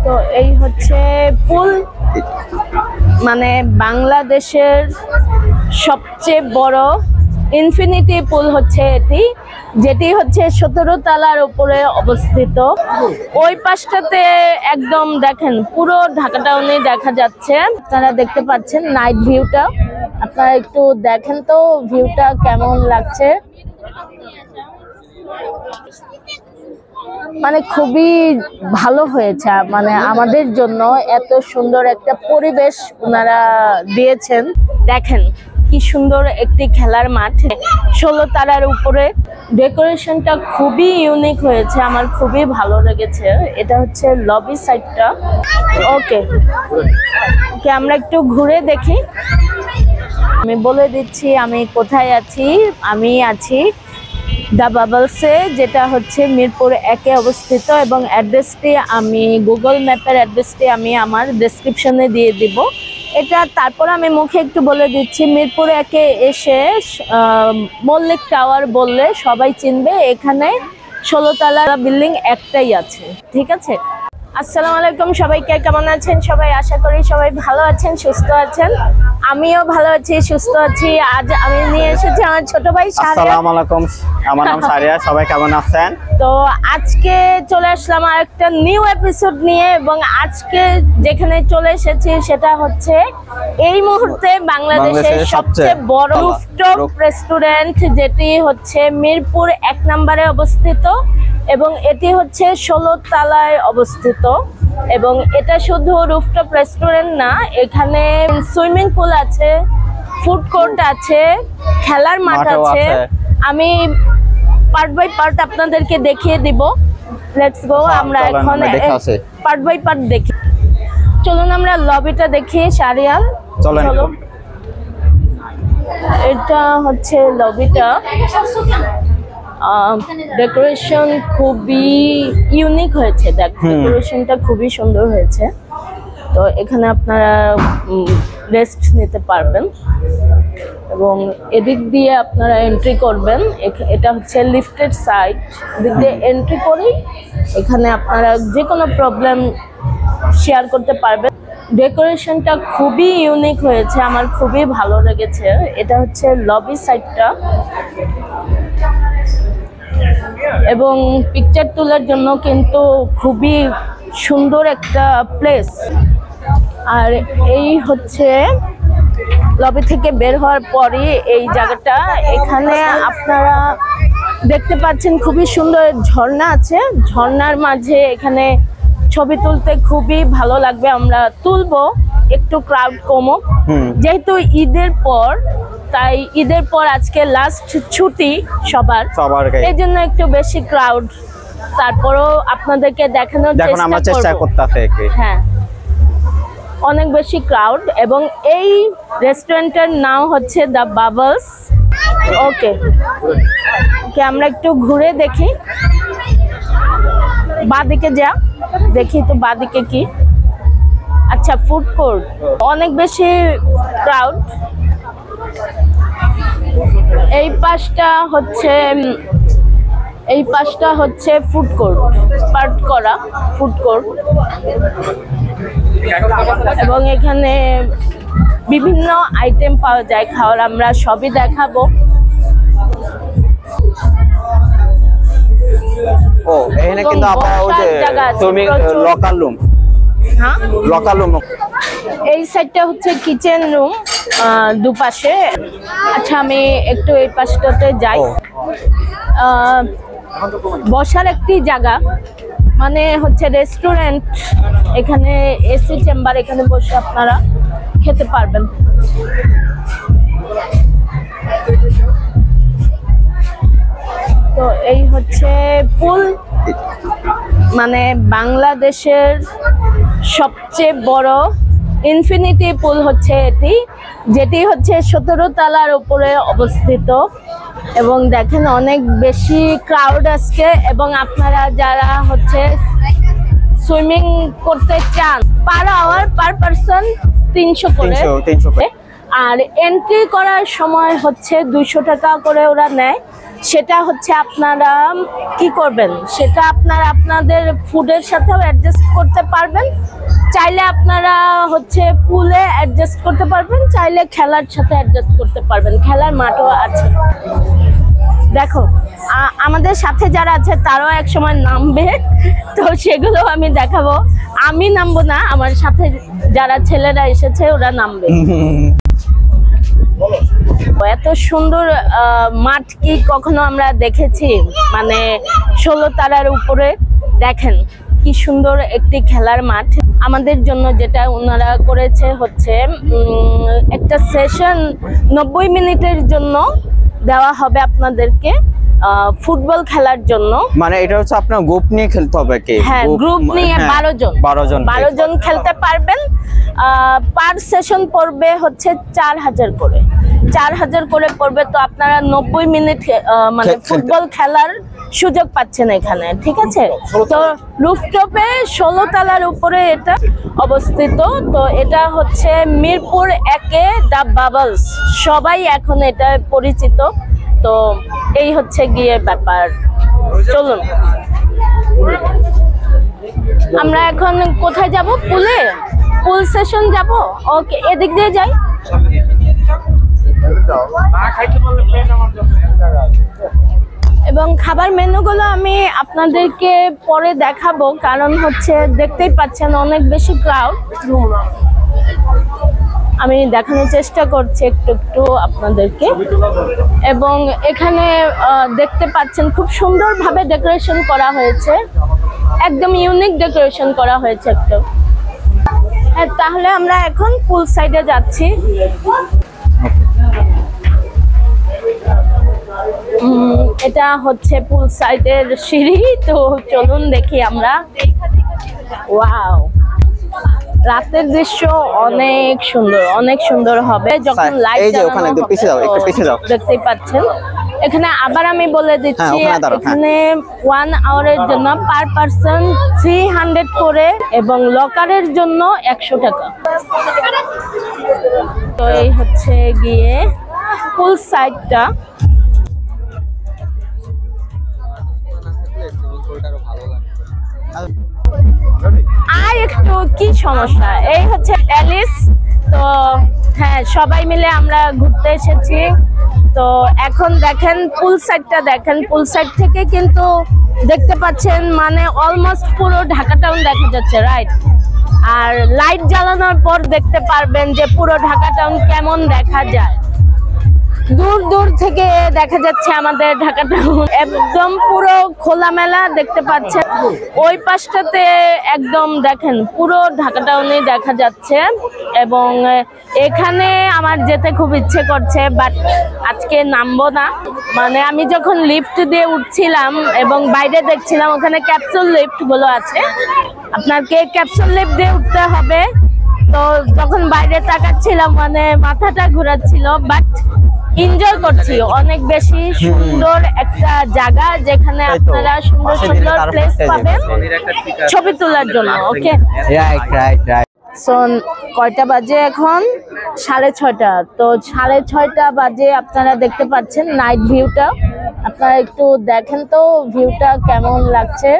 তো এই হচ্ছে পুল, মানে বাংলাদেশের সবচেয়ে বড় ইনফিনিটি পুল হচ্ছে এটি, যেটি হচ্ছে 17 তলার উপরে অবস্থিত। ওই পাশটাতে একদম দেখেন পুরো ঢাকা টাউনে দেখা যাচ্ছে। আপনারা দেখতে পাচ্ছেন নাইট ভিউটা, আপনারা একটু দেখেন তো ভিউটা কেমন লাগছে। মানে খুবই ভালো হয়েছে, মানে আমাদের জন্য এত সুন্দর একটা পরিবেশ ওনারা দিয়েছেন। দেখেন কি সুন্দর একটি খেলার মাঠ, 16 তলার উপরে। ডেকোরেশনটা খুবই ইউনিক হয়েছে, আমার খুবই ভালো লেগেছে। এটা হচ্ছে লবি সাইডটা। ওকে, আমরা একটু ঘুরে দেখি। আমি বলে দিচ্ছি আমি কোথায় আছি। আমি আছি দ্য বাবলসে, যেটা হচ্ছে মিরপুর 1-এ অবস্থিত, এবং অ্যাড্রেসটি আমি গুগল ম্যাপের অ্যাড্রেসটি আমি আমার ডেসক্রিপশনে দিয়ে দিব। এটা তারপর আমি মুখে একটু বলে দিচ্ছি, মিরপুর 1-এ এসে মল্লিক টাওয়ার বললে সবাই চিনবে। এখানে 16 তলার বিল্ডিং একটাই আছে, ঠিক আছে। আসসালামু আলাইকুম সবাইকে, কেমন আছেন সবাই? আশা করি সবাই ভালো আছেন, সুস্থ আছেন। আমিও ভালো আছি, সুস্থ আছি। আজ আমি নিয়ে এসেছি আমার ছোট ভাই শাহরিয়ার। আসসালামু আলাইকুম, আমার নাম শাহরিয়ার। সবাই কেমন আছেন? তো আজকে চলে আসলাম আর একটা নিউ এপিসোড নিয়ে, এবং আজকে যেখানে চলে এসেছি সেটা হচ্ছে এই মুহূর্তে বাংলাদেশের সবচেয়ে বড় রুফটপ রেস্টুরেন্ট, যেটি হচ্ছে মিরপুর 1 নম্বরে অবস্থিত, এবং এটি হচ্ছে 16 তলায় অবস্থিত। এবং এটা শুধু রুফটপ রেস্টুরেন্ট না, এখানে সুইমিং পুল আছে, ফুড কোর্ট আছে, খেলার মাঠ আছে। আমি পার্ট বাই পার্ট আপনাদেরকে দেখিয়ে দিব। লেটস গো, আমরা এখন পার্ট বাই পার্ট দেখি। চলুন আমরা লবিটা দেখি। শাহরিয়ার চলো। এটা হচ্ছে লবিটা। ডেকোরেশন খুবই ইউনিক হয়েছে, ডেকোরেশনটা খুবই সুন্দর হয়েছে। তো এখানে আপনারা রেস্ট নিতে পারবেন, এবং এদিক দিয়ে আপনারা এন্ট্রি করবেন। এটা হচ্ছে লিফটেড সাইড, এদিক দিয়ে এন্ট্রি করেই এখানে আপনারা যে কোনো প্রবলেম শেয়ার করতে পারবেন। ডেকোরেশনটা খুবই ইউনিক হয়েছে, আমার খুবই ভালো লেগেছে। এটা হচ্ছে লবি সাইডটা, এবং পিকচার তোলার জন্য কিন্তু খুবই সুন্দর একটা প্লেস। আর এই হচ্ছে লবি থেকে বের হওয়ার পরই এই জায়গাটা। এখানে আপনারা দেখতে পাচ্ছেন খুবই সুন্দর ঝর্ণা আছে, ঝর্ণার মাঝে এখানে ছবি তুলতে খুবই ভালো লাগবে। আমরা তুলবো, একটু ক্রাউড কমুক, যেহেতু ঈদের পর, তাই ঈদের পর আজকে লাস্ট ছুটি সবার, এই জন্য একটু বেশি ক্রাউড। তারপরও আপনাদেরকে দেখানোর চেষ্টা করতেছি। হ্যাঁ, অনেক বেশি ক্রাউড। এবং এই রেস্টুরেন্টের নাম হচ্ছে দ্য বাবলস। ওকে, আমরা একটু ঘুরে দেখি। বাঁদিকে যা দেখি তো, বাঁদিকে কি? আচ্ছা, ফুড কোর্ট। অনেক বেশি ক্রাউড। এই পাশটা হচ্ছে ফুড কোর্ট, পার্ট করা ফুড কোর্ট, এবং এখানে বিভিন্ন আইটেম পাওয়া যায় খাওয়ার। আমরা সবই দেখাবো। ও, এখানে কিন্তু আপনারা ওই যে সুইমিং লকার রুম, হ্যাঁ লকার রুম। এই সাইডটা হচ্ছে কিচেন রুম দুপাশে। আচ্ছা, আমি একটু এই পাশটাতে যাই। বসার একটি জায়গা, মানে হচ্ছে রেস্টুরেন্ট। এখানে এসি চেম্বার, এখানে বসে আপনারা খেতে পারবেন। তো এই হচ্ছে পুল, মানে বাংলাদেশের সবচেয়ে বড় ইনফিনিটি পুল হচ্ছে এটি, যেটি হচ্ছে 17 তলার উপরে অবস্থিত। এবং দেখেন অনেক বেশি ক্রাউড আজকে। এবং আপনারা যারা হচ্ছে সুইমিং করতে চান, পার আওয়ার পার পারসন 300 করে। আর এন্ট্রি করার সময় হচ্ছে 200 টাকা করে ওরা নেয়। সেটা হচ্ছে আপনারা কি করবেন, সেটা আপনারা আপনাদের ফুডের সাথেও অ্যাডজাস্ট করতে পারবেন। চাইলে আপনারা হচ্ছে পুলে অ্যাডজাস্ট করতে পারবেন, চাইলে খেলার সাথে অ্যাডজাস্ট করতে পারবেন। খেলার মাঠও আছে। দেখো আমাদের সাথে যারা আছে তারাও এক সময় নামবে, তো সেগুলো আমি দেখাবো। আমি নামবো না, আমার সাথে যারা ছেলেরা এসেছে ওরা নামবে। এত সুন্দর মাঠ কি কখনো আমরা দেখেছি? মানে 16 তলার উপরে দেখেন কি সুন্দর একটি খেলার মাঠ। আমাদের জন্য যেটা ওনারা করেছে হচ্ছে একটা সেশন 90 মিনিটের জন্য দেওয়া হবে আপনাদেরকে ফুটবল খেলার জন্য। মানে এটা হচ্ছে আপনার গ্রুপ নিয়ে খেলতে হবে কি? হ্যাঁ, গ্রুপ নিয়ে 12 জন খেলতে পারবেন। পার সেশন পড়বে হচ্ছে 4000 করে, 4000 করে পড়বে। তো আপনারা 90 মিনিট মানে ফুটবল খেলার সুযোগ পাচ্ছেন এখানে, ঠিক আছে? তো রুফটপে 16 তলার উপরে এটা অবস্থিত। তো এটা হচ্ছে মিরপুর 1-এ দ্য বাবলস, সবাই এখন এটা পরিচিত। তো এই হচ্ছে গিয়ে ব্যাপার। চলুন আমরা এখন কোথায় যাব? পুলে, পুল সেশন যাব। ওকে, এদিক দিয়ে যাই। এবং খাবার মেনুগুলো আমি আপনাদেরকে পরে দেখাবো, কারণ হচ্ছে দেখতেই পাচ্ছেন অনেক বেশি ক্রাউড। আমি দেখানোর চেষ্টা করছি একটু একটু আপনাদেরকে। এবং এখানে দেখতে পাচ্ছেন খুব সুন্দরভাবে ডেকোরেশন করা হয়েছে, একদম ইউনিক ডেকোরেশন করা হয়েছে একটু। হ্যাঁ, তাহলে আমরা এখন পুল সাইডে যাচ্ছি। এটা হচ্ছে পুল সাইডের সিঁড়ি। তো চলুন দেখি আমরা। ওয়াও, রাতের দৃশ্য অনেক সুন্দর, অনেক সুন্দর হবে যখন লাইট জ্বালানো হবে। দেখতেই পাচ্ছেন এখানে। আবার আমি বলে দিচ্ছি, এখানে 1 আওয়ারের জন্য পার পারসন 300 করে এবং লকারের জন্য 100 টাকা। তো এই হচ্ছে গিয়ে পুল সাইডটা। আর একটু কি সমস্যা, এই হচ্ছে অ্যালিস। তো হ্যাঁ, সবাই মিলে আমরা ঘুরতে এসেছি। তো এখন দেখেন পুল সাইডটা, দেখেন পুল সাইড থেকে কিন্তু দেখতে পাচ্ছেন মানে অলমোস্ট পুরো ঢাকা টাউন দেখা যাচ্ছে, রাইট? আর লাইট জ্বালানোর পর দেখতে পারবেন যে পুরো ঢাকা টাউন কেমন দেখা যায়। দূর দূর থেকে দেখা যাচ্ছে আমাদের ঢাকা টাউন, একদম পুরো খোলামেলা দেখতে পাচ্ছেন। ওই পাশটাতে একদম দেখেন পুরো ঢাকা টাউনই দেখা যাচ্ছে। এবং এখানে আমার যেতে খুব ইচ্ছে করছে, বাট আজকে নামবো না। মানে আমি যখন লিফট দিয়ে উঠছিলাম এবং বাইরে দেখছিলাম, ওখানে ক্যাপসুল লিফট গুলো আছে, আপনাকে ক্যাপসুল লিফট দিয়ে উঠতে হবে। তো যখন বাইরে তাকাচ্ছিলাম মানে মাথাটা ঘোরাচ্ছিল, বাট এনজয় করছি। অনেক বেশি সুন্দর একটা জায়গা যেখানে আপনারা সুন্দর সুন্দর প্লেস পাবেন ছবি তোলার জন্য। ওকে, সো কয়টা বাজে এখন? 6:30। তো 6:30 বাজে। আপনারা দেখতে পাচ্ছেন নাইট ভিউটা। আপনারা একটু দেখেন তো ভিউটা কেমন লাগছে।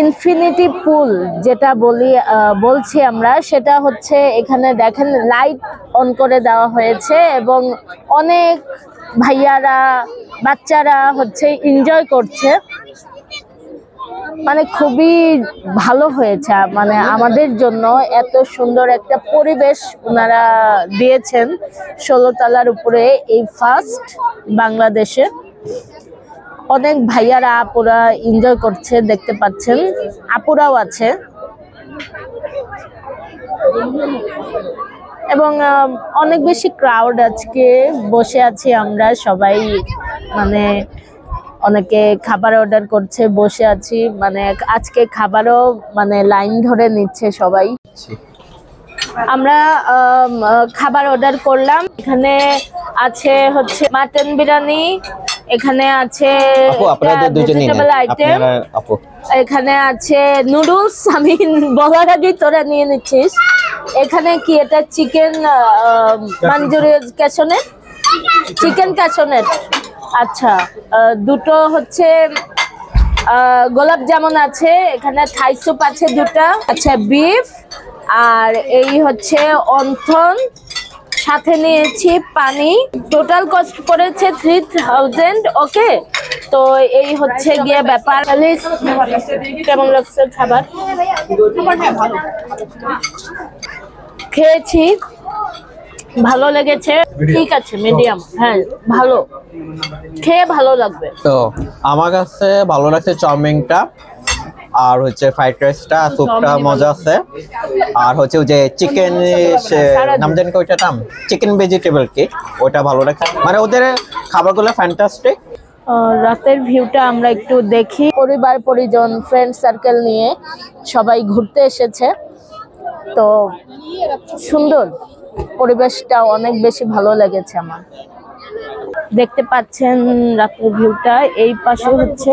ইনফিনিটি পুল যেটা বলছি আমরা, সেটা হচ্ছে এখানে দেখেন লাইট অন করে দেওয়া হয়েছে এবং অনেক ভাইয়ারা বাচ্চারা হচ্ছে এনজয় করছে। মানে খুবই ভালো হয়েছে। মানে আমাদের জন্য এত সুন্দর একটা পরিবেশ ওনারা দিয়েছেন 16 তলার উপরে, এই ফার্স্ট বাংলাদেশে। অনেক ভাইয়ারা আপুরা এনজয় করছে, দেখতে পাচ্ছেন আপুরাও আছে। এবং অনেক বেশি ক্রাউড আজকে। বসে আছি আমরা সবাই, মানে অনেকে খাবার অর্ডার করছে, বসে আছি। মানে আজকে খাবারও মানে লাইন ধরে নিচ্ছে সবাই। আমরা খাবার অর্ডার করলাম। এখানে আছে হচ্ছে মাটন বিরিয়ানি, এখানে আছে ভেজিটেবল আইটেম, এখানে আছে নুডলস। আমি বলার আগেই তোরা নিয়ে নিচ্ছিস। এখানে কি এটা চিকেন মাঞ্চুরিয়ান ক্যাশনেট, চিকেন ক্যাশনেট। আচ্ছা, দুটো হচ্ছে গোলাপ জামুন আছে, এখানে থাই স্যুপ আছে দুটা, আচ্ছা বিফ, আর এই হচ্ছে অন্থন, সাথে নিয়েছি পানি। টোটাল কস্ট পড়েছে 3000। ওকে, তো এই হচ্ছে গিয়ে ব্যাপার। কেমন লাগছে খাবার? খেয়েছি, ভালো লেগেছে, ঠিক আছে, মিডিয়াম। হ্যাঁ, ভালো, খেয়ে ভালো লাগবে। তো আমার কাছে ভালো লাগছে চাউমিনটা, আর হচ্ছে ফ্রাইড রাইসটা, স্যুপটা মজা আছে, আর হচ্ছে ওই যে চিকেন নাম জানি ওইটা নাম চিকেন ভেজিটেবল কি, ওটা ভালো লাগছে। মানে ওদের খাবারগুলো ফ্যান্টাস্টিক। রাতের ভিউটা আমরা একটু দেখি। পরিবার পরিজন ফ্রেন্ড সার্কেল নিয়ে সবাই ঘুরতে এসেছে, তো সুন্দর পরিবেশটা, অনেক বেশি ভালো লেগেছে আমার। দেখতে পাচ্ছেন রাতের ভিউটা। এই পাশে হচ্ছে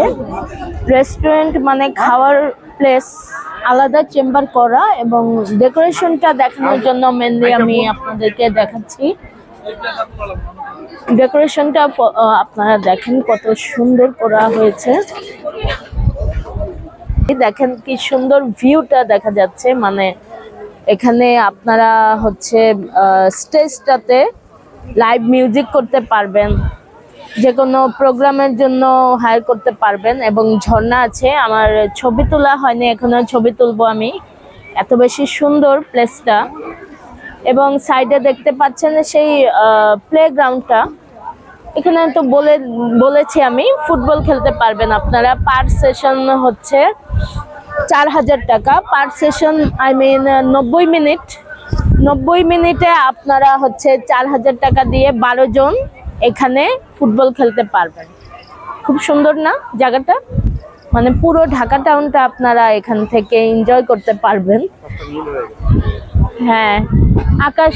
রেস্টুরেন্ট, মানে খাওয়ার প্লেস আলাদা চেম্বার করা, এবং ডেকোরেশনটা দেখানোর জন্য মেনলি আমি আপনাদেরকে দেখাচ্ছি। ডেকোরেশনটা আপনারা দেখেন কত সুন্দর করা হয়েছে। দেখেন কি সুন্দর ভিউটা দেখা যাচ্ছে। মানে এখানে আপনারা হচ্ছে স্টেজটাতে লাইভ মিউজিক করতে পারবেন, যে কোনো প্রোগ্রামের জন্য হায়ার করতে পারবেন, এবং ঝর্ণা আছে। আমার ছবি তোলা হয়নি এখনো, ছবি তুলবো আমি। এত বেশি সুন্দর প্লেসটা। এবং সাইডে দেখতে পাচ্ছেন সেই প্লেগ্রাউন্ডটা। এখানে তো বলেছি আমি, ফুটবল খেলতে পারবেন আপনারা। পার সেশন হচ্ছে 4000 টাকা per session, I mean 90 minute. 90 মিনিটে আপনারা হচ্ছে 4000 টাকা দিয়ে 12 জন এখানে ফুটবল খেলতে পারবেন। খুব সুন্দর না জায়গাটা? মানে পুরো ঢাকা টাউনটা আপনারা এখান থেকে এনজয় করতে পারবেন। হ্যাঁ, আকাশ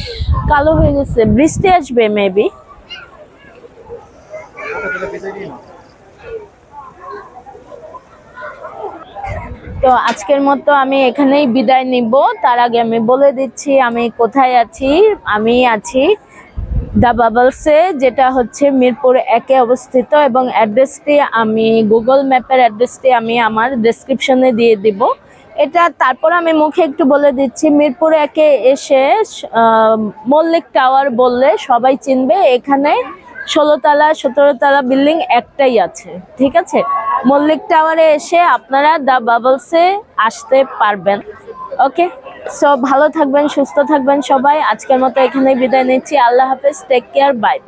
কালো হয়ে গেছে, বৃষ্টি আসবে মেবি। তো আজকের মতো আমি এখানেই বিদায় নিব। তার আগে আমি বলে দিচ্ছি আমি কোথায় আছি। আমি আছি দ্য বাবলসে, যেটা হচ্ছে মিরপুর 1-এ অবস্থিত, এবং অ্যাড্রেসটি আমি গুগল ম্যাপের অ্যাড্রেসটি আমি আমার ডেসক্রিপশনে দিয়ে দিব। এটা তারপর আমি মুখে একটু বলে দিচ্ছি। মিরপুর 1-এ এসে মল্লিক টাওয়ার বললে সবাই চিনবে। এখানে 16 তলা 17 তলা বিল্ডিং একটাই আছে, ঠিক আছে? মল্লিক টাওয়ারে এসে আপনারা দ্য বাবলসে আসতে পারবেন। ওকে, সো ভালো থাকবেন, সুস্থ থাকবেন সবাই। আজকের মতো এখানেই বিদায় নিচ্ছি। আল্লাহ হাফেজ, টেক কেয়ার, বাই।